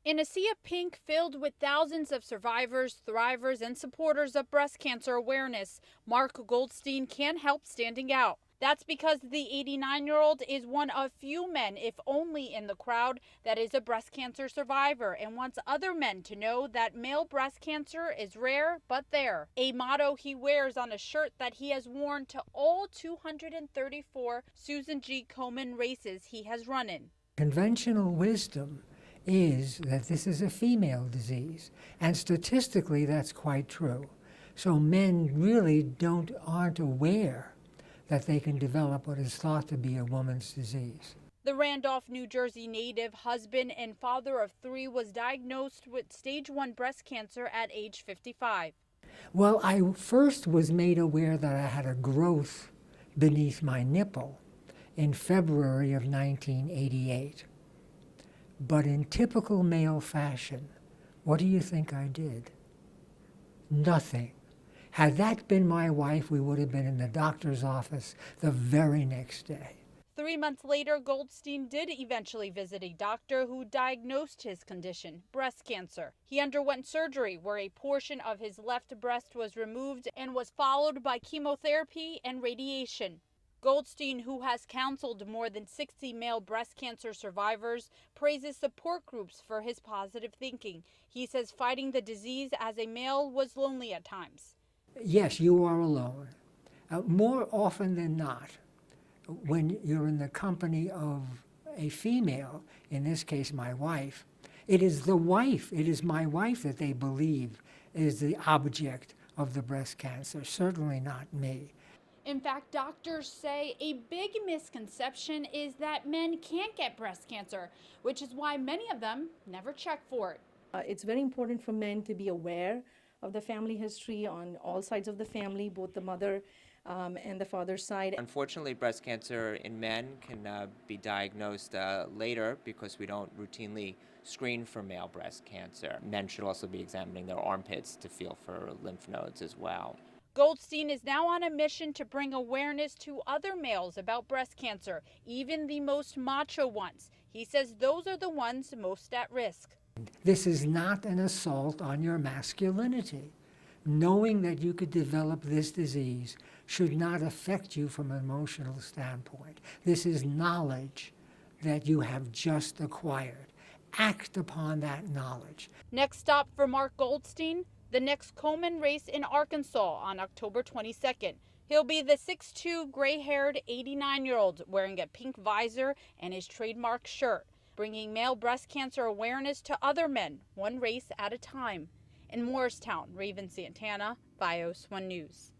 In a sea of pink filled with thousands of survivors, thrivers, and supporters of breast cancer awareness, Mark Goldstein can't help standing out. That's because the 89-year-old is one of few men, if only in the crowd, that is a breast cancer survivor and wants other men to know that male breast cancer is rare but there. A motto he wears on a shirt that he has worn to all 234 Susan G. Komen races he has run in. Conventional wisdom is that this is a female disease, and statistically that's quite true. So men really aren't aware that they can develop what is thought to be a woman's disease. The Randolph, New Jersey native, husband and father of 3, was diagnosed with stage 1 breast cancer at age 55. Well, I first was made aware that I had a growth beneath my nipple in February of 1988. But in typical male fashion, what do you think I did? Nothing. Had that been my wife, we would have been in the doctor's office the very next day. 3 months later, Goldstein did eventually visit a doctor who diagnosed his condition, breast cancer. He underwent surgery where a portion of his left breast was removed and was followed by chemotherapy and radiation. Goldstein, who has counseled more than 60 male breast cancer survivors, praises support groups for his positive thinking. He says fighting the disease as a male was lonely at times. Yes, you are alone. More often than not, when you're in the company of a female, in this case my wife, it is my wife that they believe is the object of the breast cancer, certainly not me. In fact, doctors say a big misconception is that men can't get breast cancer, which is why many of them never check for it. It's very important for men to be aware of the family history on all sides of the family, both the mother and the father's side. Unfortunately, breast cancer in men can be diagnosed later because we don't routinely screen for male breast cancer. Men should also be examining their armpits to feel for lymph nodes as well. Goldstein is now on a mission to bring awareness to other males about breast cancer, even the most macho ones. He says those are the ones most at risk. This is not an assault on your masculinity. Knowing that you could develop this disease should not affect you from an emotional standpoint. This is knowledge that you have just acquired. Act upon that knowledge. Next stop for Mark Goldstein, the next Komen race in Arkansas on October 22nd. He'll be the 6'2", gray-haired 89-year-old wearing a pink visor and his trademark shirt, bringing male breast cancer awareness to other men, one race at a time. In Morristown, Raven Santana, Bios 1 News.